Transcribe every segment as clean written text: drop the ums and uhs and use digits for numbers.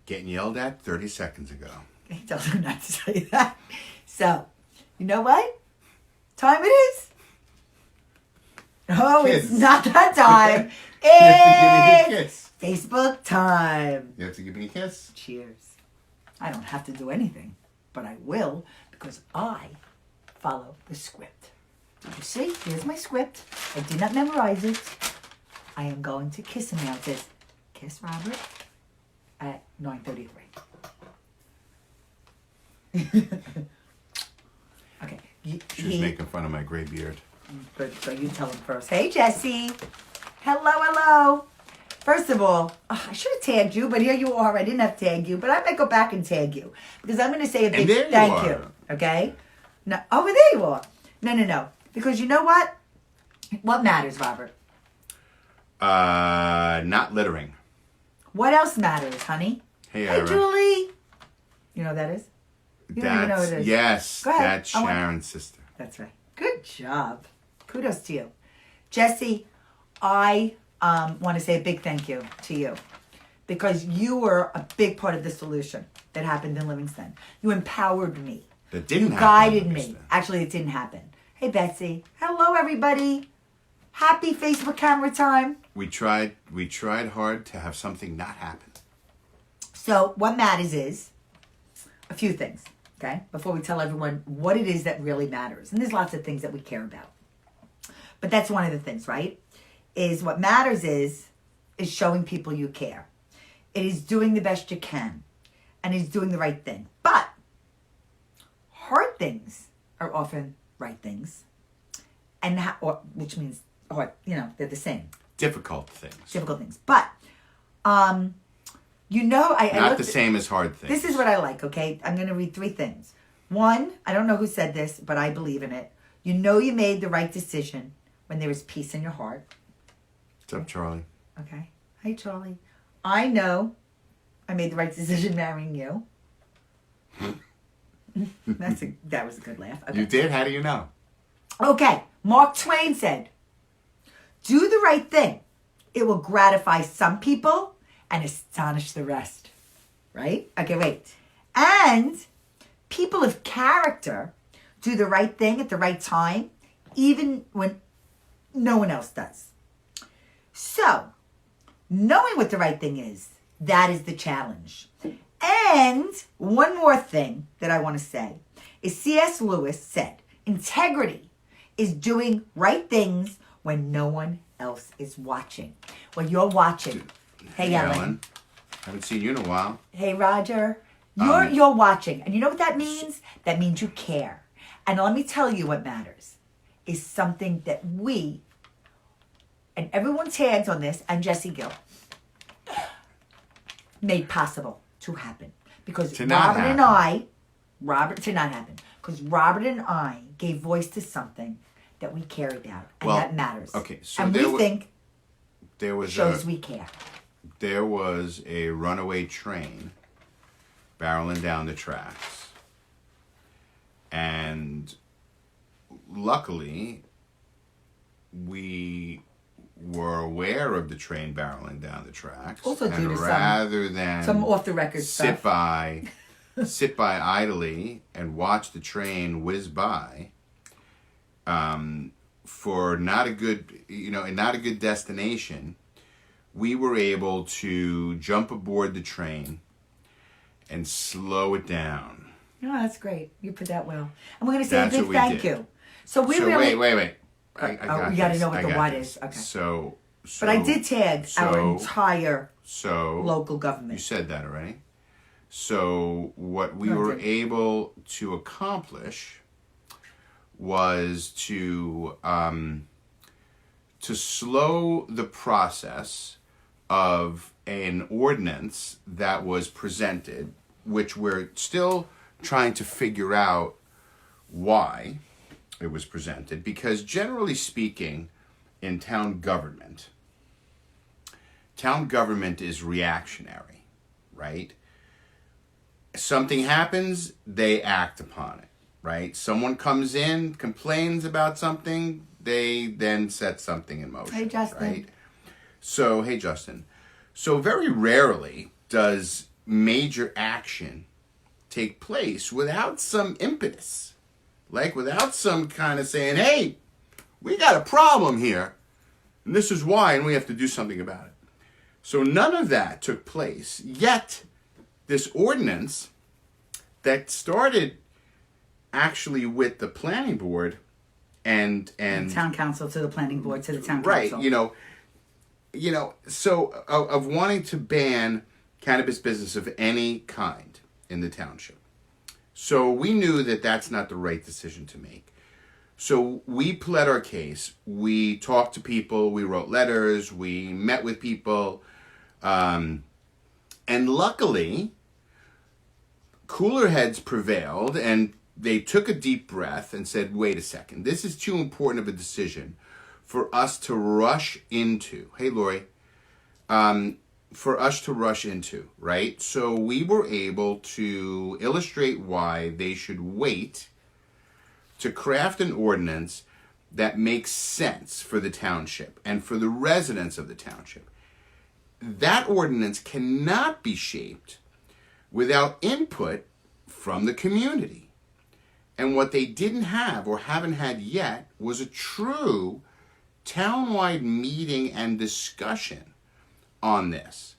Getting yelled at 30 seconds ago. He told me not to tell you that. So, you know what time it is? Oh, Kiss. it's not that time. You have to give me a It's kiss. Facebook time. You have to give me a kiss. Cheers. I don't have to do anything, but I will because I follow the script. Did you see? Here's my script. I did not memorize it. I am going to kiss him now. It says, kiss Robert at 9:33. Okay. She was making fun of my gray beard. But so you tell him first. Hey, Jesse. Hello. First of all, I should have tagged you, but here you are. I didn't have to tag you, but I might go back and tag you because I'm going to say a big there you thank are. you. Okay? No, over there you are. No. Because you know what? What matters, Robert? Not littering. What else matters, honey? Hey, Hey, Ira. Julie. You know who that is? You don't even know who it is. Yes, Go ahead. that's I want- Sharon's sister. That's right. Good job. Kudos to you. Jesse, I want to say a big thank you to you because you were a big part of the solution that happened in Livingston. You empowered me. That didn't You happen. guided in me. Livingston. Actually, it didn't happen. Hey, Betsy. Hello, everybody. Happy Facebook camera time. We tried hard to have something not happen. So what matters is a few things, okay? Before we tell everyone what it is that really matters. And there's lots of things that we care about. But that's one of the things, right? Is what matters is showing people you care. It is doing the best you can. And is doing the right thing. But hard things are often right things. And which means hard, they're the same. Difficult things. Difficult things. But I Not looked the same as hard things. This is what I like, okay? I'm going to read 3 things. 1, I don't know who said this, but I believe in it. You know you made the right decision when there is peace in your heart. What's up, Charlie? Okay. Hey, Charlie. I know I made the right decision marrying you. That was a good laugh. Okay. You did? How do you know? Okay. Mark Twain said, do the right thing. It will gratify some people and astonish the rest. Right? Okay, wait. And people of character do the right thing at the right time, even when no one else does. So, knowing what the right thing is, that is the challenge. And one more thing that I want to say is C.S. Lewis said, integrity is doing right things when no one else is watching. When you're watching. Hey, Ellen. Haven't seen you in a while. Hey, Roger. You're watching. And you know what that means? That means you care. And let me tell you what matters is something that we, and everyone tags on this, and Jesse Gill, made possible to happen. Because To not Robert and happen. to not happen. Because Robert and I gave voice to something that we care about. And Well, that matters. okay, so and there we wa- think There was shows we care. There was a runaway train barreling down the tracks. And luckily, we were aware of the train barreling down the tracks. Also due and to rather than some off-the-record sit stuff. by idly and watch the train whiz by, for not a good destination, we were able to jump aboard the train and slow it down. Oh, that's great. You put that well. And we're going to say That's a big what we thank did. you. So we So really... wait. I you got gotta this. know what I the got what this. is. Okay. So But I did tag our entire local You government. said that already. So what we No, I were didn't. able to accomplish was to slow the process of an ordinance that was presented, which we're still trying to figure out why it was presented, because generally speaking, in town government is reactionary, right? Something happens, they act upon it, right? Someone comes in, complains about something, they then set something in motion. Hey, Justin. Right? So, hey, Justin. So very rarely does major action take place without some impetus. Like without some kind of saying, hey, we got a problem here, and this is why, and we have to do something about it. So none of that took place. Yet, this ordinance that started actually with the planning board and Town council to the planning board to the town right, council. So of wanting to ban cannabis business of any kind in the township. So we knew that that's not the right decision to make. So we pled our case. We talked to people. We wrote letters. We met with people. And luckily, cooler heads prevailed, and they took a deep breath and said, wait a second, this is too important of a decision for us to rush into. Hey, Lori. For us to rush into, right? So we were able to illustrate why they should wait to craft an ordinance that makes sense for the township and for the residents of the township. That ordinance cannot be shaped without input from the community. And what they didn't have or haven't had yet was a true townwide meeting and discussion on this.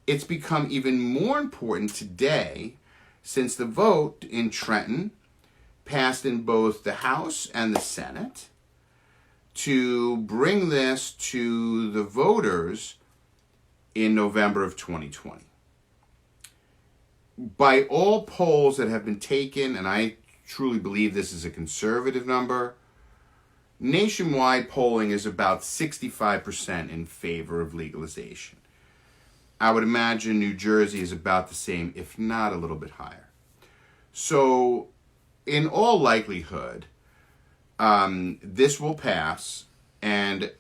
It's become even more important today since the vote in Trenton passed in both the House and the Senate to bring this to the voters in November of 2020. By all polls that have been taken, and I truly believe this is a conservative number, nationwide polling is about 65% in favor of legalization. I would imagine New Jersey is about the same, if not a little bit higher. So, in all likelihood, this will pass, and,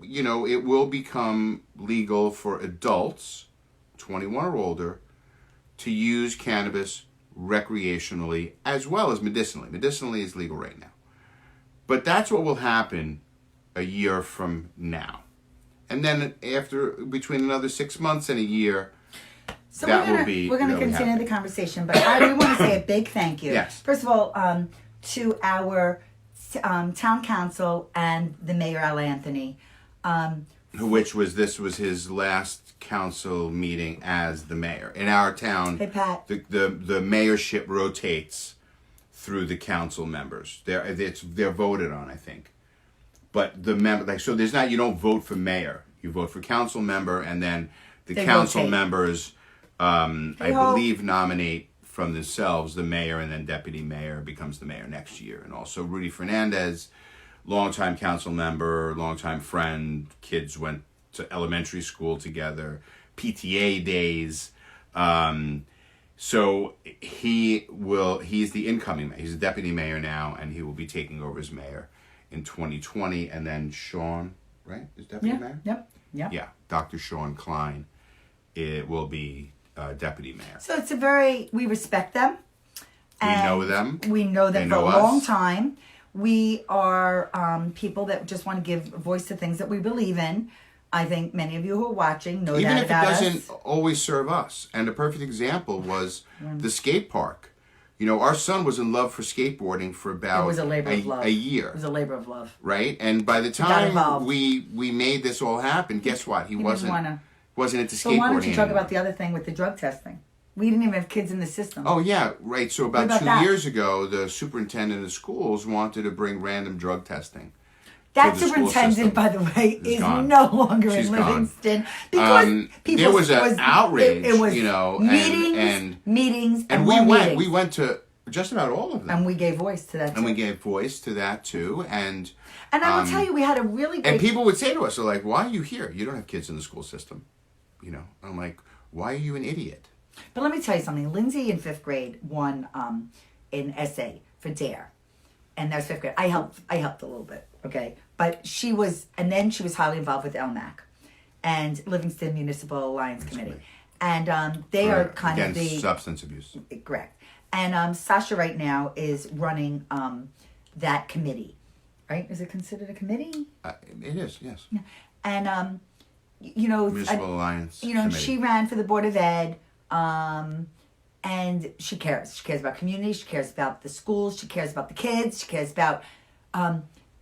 it will become legal for adults, 21 or older, to use cannabis recreationally as well as medicinally. Medicinally is legal right now. But that's what will happen a year from now. And then between another 6 months and a year, so we're going to continue the conversation, but I do want to say a big thank you. Yes. First of all, to our town council and the mayor, Al Anthony. This was his last council meeting as the mayor. In our town, hey, Pat. the mayorship rotates through the council members. They're voted on, I think. But the member, so there's not, you don't vote for mayor. You vote for council member, and then they council rotate. Members, I believe, nominate from themselves the mayor, and then deputy mayor becomes the mayor next year. And also Rudy Fernandez, longtime council member, longtime friend. Kids went to elementary school together, PTA days. So he's the incoming mayor. He's the deputy mayor now, and he will be taking over as mayor in 2020. And then Sean, right, is deputy mayor? Yep. Yeah, Dr. Sean Klein, it will be deputy mayor. So we respect them. We know them. We know them for a long time. We are people that just want to give voice to things that we believe in. I think many of you who are watching know Even that about us. Even if it doesn't always serve us. And a perfect example was the skate park. Our son was in love for skateboarding for about it was a labor of love. A year. It was a labor of love. Right? And by the time we made this all happen, guess what? He wasn't into skateboarding. So why don't you talk anymore. about the other thing with the drug testing? We didn't even have kids in the system. Oh, yeah, right. So about 2 years ago, the superintendent of schools wanted to bring random drug testing. That superintendent, by the way, is gone. No longer She's in gone. Livingston because there was an outrage, It was meetings, and we went to just about all of them, and we gave voice to that. too. And I will tell you, we had a really great. And people would say to us, "They're like, why are you here? You don't have kids in the school system." And I'm like, "Why are you an idiot?" But let me tell you something. Lindsay in 5th grade won an essay for DARE, and that was 5th grade. I helped a little bit. Okay, but she was highly involved with LMAC and Livingston Municipal Alliance Committee, and they are kind of the substance abuse. Correct. And Sasha right now is running that committee, right? Is it considered a committee? It is, yes. Yeah. And Municipal Alliance. Committee. She ran for the Board of Ed And she cares. She cares about community. She cares about the schools. She cares about the kids. She cares about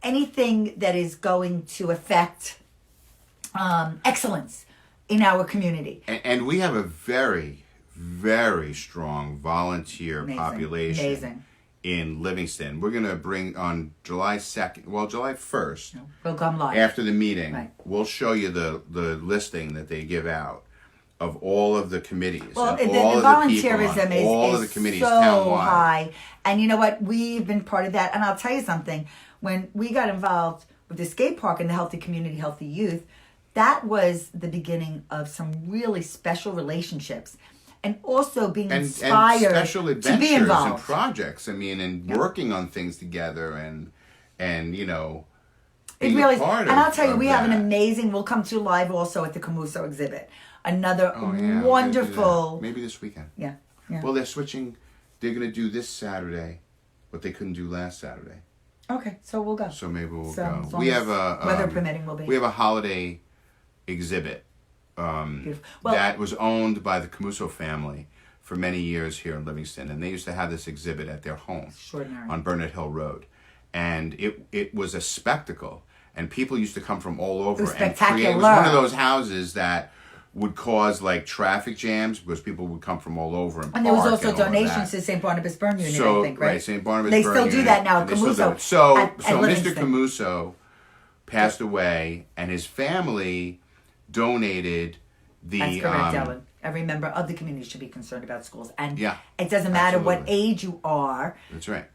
anything that is going to affect excellence in our community. And we have a very, very strong volunteer Amazing. population Amazing. in Livingston. We're going to bring on July 2nd, well, July 1st, We'll come live. after the meeting, Right. we'll show you the listing that they give out of all of the committees. Well, and the all of the people volunteerism on is, all of is the committees so townwide. high. And you know what? We've been part of that. And I'll tell you something. When we got involved with the skate park and the Healthy Community, Healthy Youth, that was the beginning of some really special relationships. And also being And inspired special to be adventures and involved. projects. I mean, and working on things together and you know, It being a really is. part And of- I'll tell you, of we have an that. amazing, we'll come to live also at the Camuso exhibit. Another Oh, yeah, we're gonna do that. wonderful. Maybe this weekend. Yeah. Yeah. Well, they're switching. They're going to do this Saturday what they couldn't do last Saturday. Okay, so we'll go. So maybe we'll So, as go. long We as have a weather permitting, we'll be. We have a holiday exhibit Beautiful. Well, that was owned by the Camuso family for many years here in Livingston, and they used to have this exhibit at their home Extraordinary. on Burnett Hill Road, and it was a spectacle, and people used to come from all over was and create. It spectacular. was one of those houses that would cause like traffic jams because people would come from all over and And there was park also and all of donations that. to St. Barnabas Burn Unit, So I think, right? St. Barnabas. They Burn still do Unit, that now at and they still do Camuso. it. So at Mr. Livingston. Camuso passed away, and his family donated the. That's correct, Ellen. Every member of the community should be concerned about schools. And Yeah, it doesn't matter what absolutely. age you are. That's right.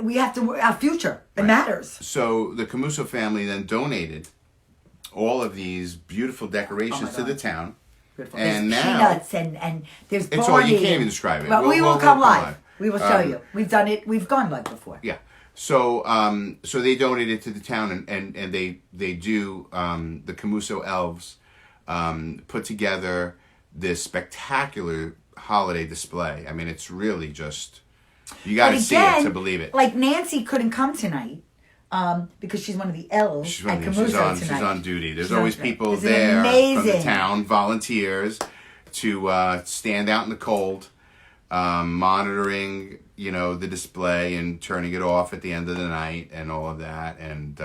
We have to, our future, it Right. matters. So the Camuso family then donated all of these beautiful decorations to God. the town. Beautiful. And there's now- peanuts and there's It's all- Barney. you can't even describe it. But We'll- we will we'll come come live. live. We will show you. We've done it. We've gone live before. Yeah. So so they donated to the town, and they do the Camuso elves put together this spectacular holiday display. I mean, it's really just you got to But see it again, to believe it. like Nancy couldn't come tonight because she's one of the elves She's at Camuso tonight. she's on duty. There's She's on always duty. people It's there from the amazing. town, volunteers, to stand out in the cold, monitoring, you know, the display and turning it off at the end of the night and all of that. And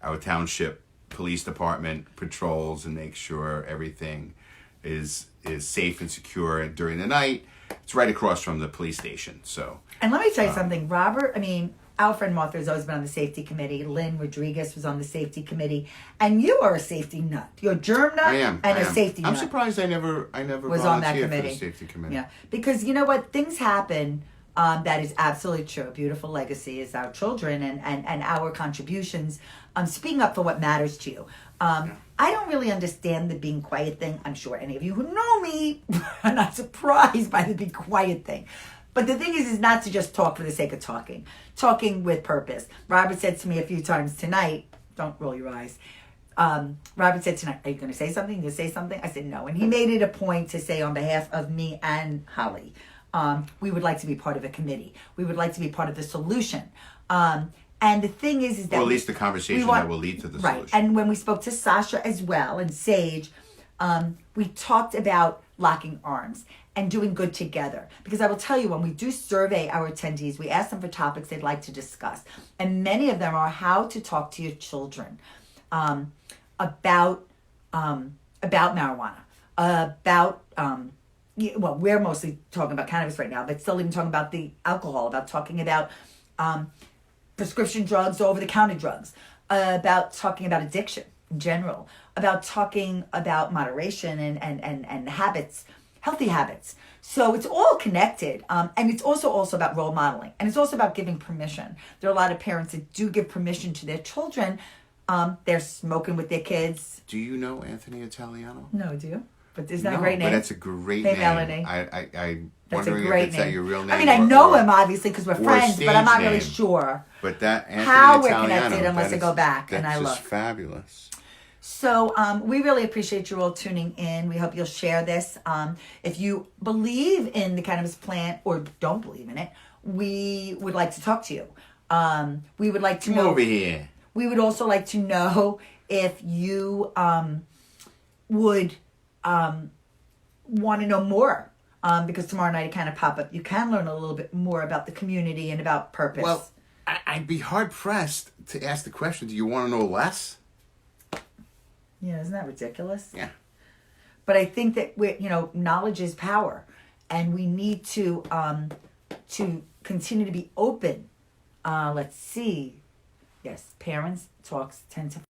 our township police department patrols and makes sure everything is safe and secure during the night. It's right across from the police station. So And let me tell you something, Robert. I mean, our friend Martha has always been on the safety committee. Lynn Rodriguez was on the safety committee, and you are a safety nut. You're a germ nut I am. and I a am. safety I'm nut. surprised I never Was on that volunteered for committee. the safety committee. Yeah, because you know what? Things happen. That is absolutely true. A beautiful legacy is our children and our contributions. Speaking up for what matters to you. I don't really understand the being quiet thing. I'm sure any of you who know me are not surprised by the be quiet thing. But the thing is not to just talk for the sake of talking. Talking with purpose. Robert said to me a few times tonight, don't roll your eyes. Robert said tonight, are you going to say something? You going to say something? I said no. And he made it a point to say on behalf of me and Holly, we would like to be part of a committee. We would like to be part of the solution. And the thing is that... Or at least the conversation that will lead to the right. solution. And when we spoke to Sasha as well and Sage, we talked about locking arms and doing good together. Because I will tell you, when we do survey our attendees, we ask them for topics they'd like to discuss. And many of them are how to talk to your children about marijuana, about... well, we're mostly talking about cannabis right now, but still even talking about the alcohol, about talking about prescription drugs, over-the-counter drugs, about talking about addiction in general, about talking about moderation and habits, healthy habits. So it's all connected, and it's also about role modeling, and it's also about giving permission. There are a lot of parents that do give permission to their children. They're smoking with their kids. Do you know Anthony Italiano? No, do you? But isn't that No, a great name? but that's a great Hey, name. Melanie. I'm That's a wondering great if it's name. that your real name. I mean, I or- know or- him obviously because we're or a friends, but I'm not stage really name. sure But that Anthony how we're Italiano, connected unless I that go is- back and that's I just look. fabulous. So we really appreciate you all tuning in. We hope you'll share this. If you believe in the cannabis plant or don't believe in it, we would like to talk to you. We would like to Come know. over here. We would also like to know if you would want to know more, because tomorrow night at Kind of Pop Up, you can learn a little bit more about the community and about purpose. Well, I'd be hard pressed to ask the question, do you want to know less? Yeah, isn't that ridiculous? Yeah. But I think that knowledge is power, and we need to continue to be open. Let's see. Yes, parents talks tend to.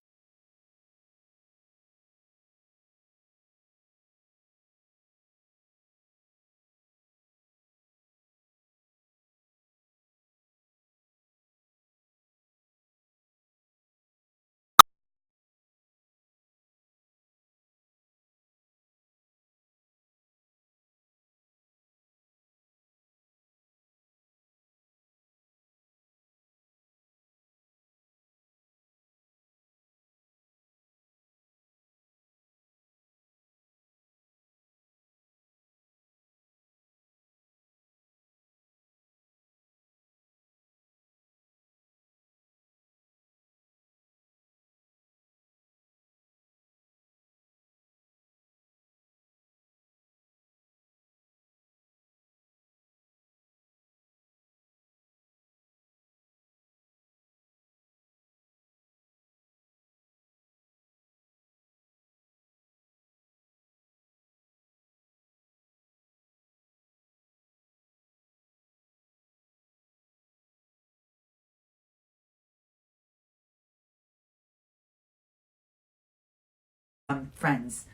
Friends,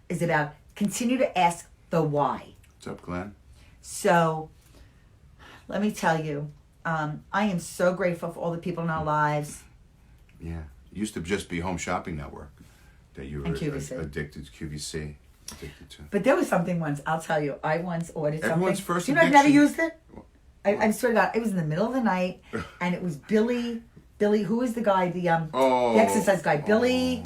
is about continue to ask the why. What's up, Glenn? So, let me tell you, I am so grateful for all the people in our lives. Yeah. It used to just be Home Shopping Network that you were And QVC. addicted to. QVC. Addicted to. But there was something once, I'll tell you, I once ordered something. Everyone's first Do you know I've never addiction- used it? I swear to God, it was in the middle of the night, and it was Billy, who is the guy, the exercise guy, Billy,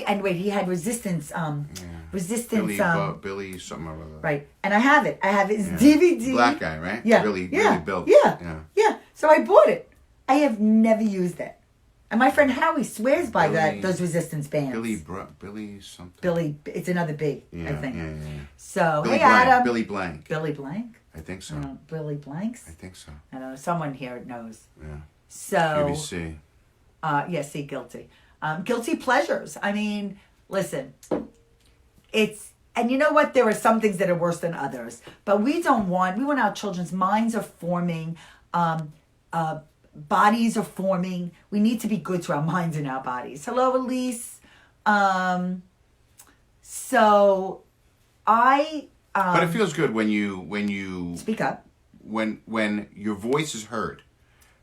and wait, he had resistance, Billy something or other. right, and I have it. It's DVD. Black guy, right? Yeah. Really built. Yeah. So I bought it. I have never used it. And my friend Howie swears by Billy- those resistance bands. Billy something. Billy, it's another B, I think. Yeah. So, Billy hey Blank. Adam. Billy Blank. Billy Blank? I think so. I don't know, Billy Blanks? I think so. I don't know. Someone here knows. Yeah. So, QVC. see, guilty. Guilty pleasures. I mean, listen, and you know what? There are some things that are worse than others, but we want our children's minds are forming, bodies are forming. We need to be good to our minds and our bodies. Hello, Elise. So I, But it feels good when you speak up. when your voice is heard,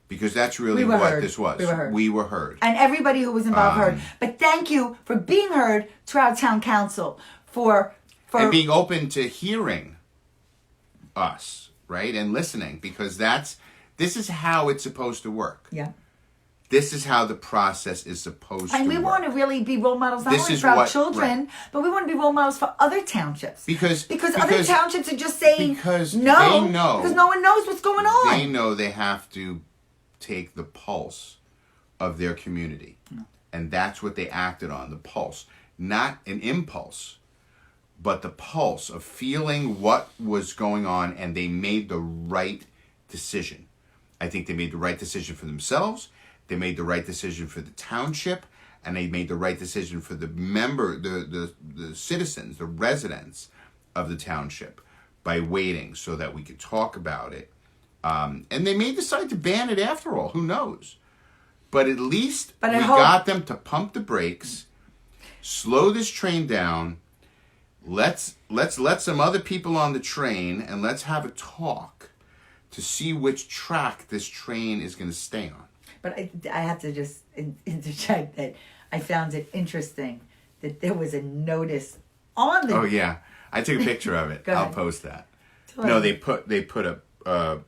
because that's really We were what heard. this was. We were heard. heard. And everybody who was involved heard. But thank you for being heard to our town council for And being open to hearing us, right? And listening, because this is how it's supposed to work. yeah. This is how the process is supposed to And we work. want to really be role models not This only is for our what- children, right. but we want to be role models for other townships. Because other townships are just saying because no, they know, because no one knows what's going on. They know they have to take the pulse of their community. And that's what they acted on, the pulse. Not an impulse, but the pulse of feeling what was going on, and they made the right decision. I think they made the right decision for themselves, they made the right decision for the township, and they made the right decision for the citizens, the residents of the township, by waiting so that we could talk about it. And they may decide to ban it after all, who knows? But at least we got them to pump the brakes, slow this train down. Let's let some other people on the train, and let's have a talk to see which track this train is going to stay on. But I have to just interject that I found it interesting that there was a notice on the. Oh yeah, I took a picture of it. Go ahead. I'll post that. Tell No, me. they put a.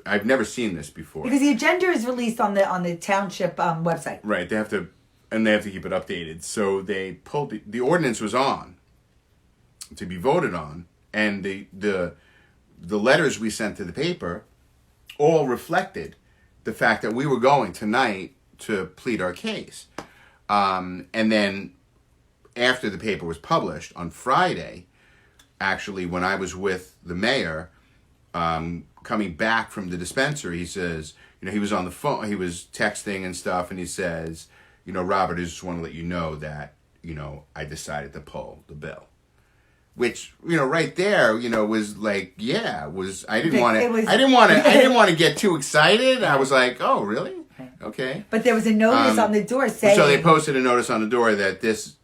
I've never seen this before. Because the agenda is released on the township website. Right, they have to keep it updated. So they pulled the ordinance was on to be voted on, and the letters we sent to the paper all reflected the fact that we were going tonight to plead our case. And then after the paper was published on Friday, actually, when I was with the mayor, coming back from the dispensary, he says, he was on the phone, he was texting and stuff, and he says, Robert, I just want to let you know that, I decided to pull the bill. Which, right there, was like, I didn't want to get too excited. I was like, oh, really? Okay. But there was a notice on the door saying. So they posted a notice on the door that this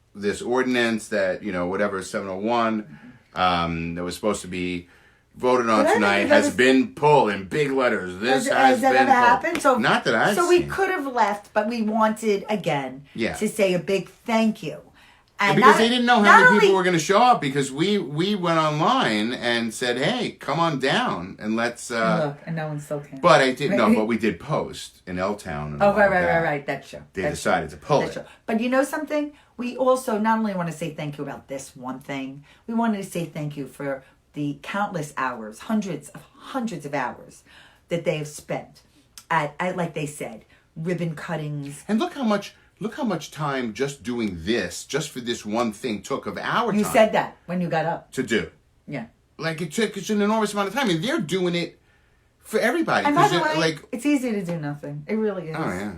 ordinance that, whatever, 701, that was supposed to be voted on tonight has been pulled in big letters. This has that been ever happened? pulled. So, not that I've So seen. we could have left, but we wanted, again, Yeah. to say a big thank you. And Because they didn't know how many people were going to show up, because we went online and said, hey, come on down and let's... Look, and no one still came. But but we did post in L-Town. And Oh, all of that. right. That's true. They That's decided to pull That's it. true. But you know something? We also not only want to say thank you about this one thing, we wanted to say thank you for the countless hours, hundreds of hours that they have spent at like they said, ribbon cuttings. And look how much time just doing this, just for this one thing, took of our time. You said that when you got up. To do. Yeah. Like, it's an enormous amount of time. And they're doing it for everybody. And by the way, it's easy to do nothing. It really is. Oh, yeah.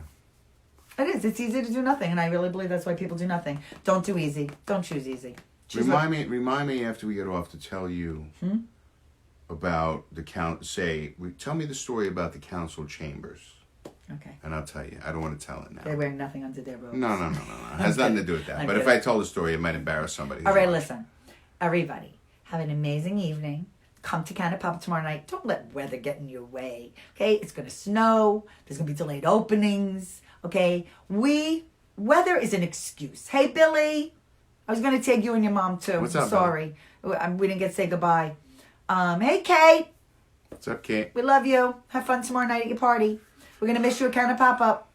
It is. It's easy to do nothing. And I really believe that's why people do nothing. Don't do easy. Don't choose easy. Remind me after we get off to tell you about the tell me the story about the council chambers. Okay. And I'll tell you. I don't want to tell it now. They're wearing nothing under their robes. No. It has nothing to do with that. I'm But if kidding. I told the story, it might embarrass somebody. All right, listen. Everybody, have an amazing evening. Come to Canna Pop tomorrow night. Don't let weather get in your way. Okay? It's going to snow. There's going to be delayed openings. Okay? Weather is an excuse. Hey, Billy. I was going to take you and your mom, too. What's up, Sorry. We didn't get to say goodbye. Hey, Kate. What's up, Kate? We love you. Have fun tomorrow night at your party. We're going to miss you at Canna Pop-Up.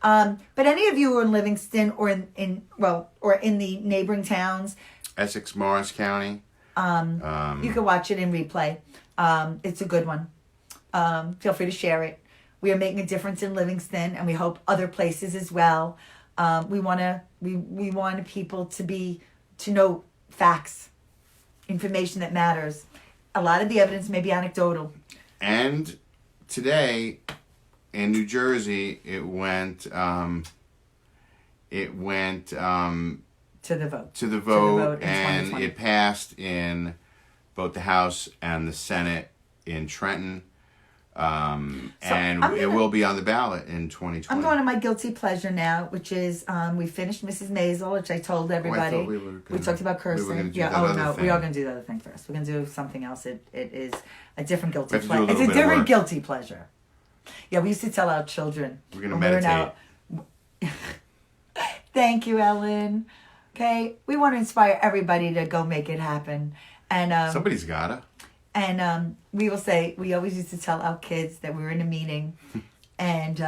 But any of you who are in Livingston or in the neighboring towns, Essex, Morris County. you can watch it in replay. It's a good one. Feel free to share it. We are making a difference in Livingston, and we hope other places as well. We want people to know facts, information that matters. A lot of the evidence may be anecdotal. And today in New Jersey, it went to To the vote. to the vote, in and 2020. it passed in both the House and the Senate in Trenton. And it will be on the ballot in 2020. I'm going to my guilty pleasure now, which is we finished Mrs. Maisel, which I told everybody. thought we talked about cursing. we were gonna do yeah. that Oh other no, thing. we are going to do the other thing first. We're going to do something else. It is a different guilty We have to do a pleasure. It's little a bit of different work. guilty pleasure. Yeah, we used to tell our children. We're gonna when we were meditate. out- Thank you, Ellen. Okay, we want to inspire everybody to go make it happen, and Somebody's gotta. and we always used to tell our kids that we were in a meeting. And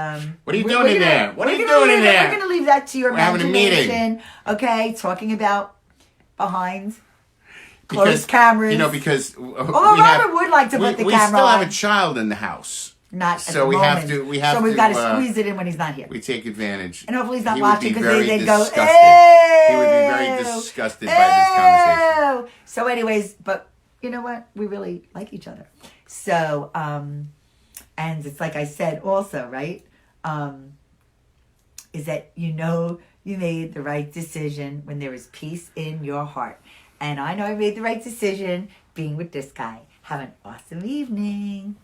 What are you doing in there? What are you doing in there? We're going to leave that to your We're having a meeting. imagination. Okay, talking about behind Because, closed cameras. Because Although Robert would like to put the we camera still on. have a child in the house. Not at So the we moment. have to. We have so we've to, got to squeeze it in when he's not here. We take advantage. And hopefully he's not He watching would be because very they'd go, disgusted. He would be very disgusted by this conversation. "Ew." So anyways, but you know what? We really like each other. So, and it's like I said also, right? Is that you made the right decision when there is peace in your heart. And I know I made the right decision being with this guy. Have an awesome evening.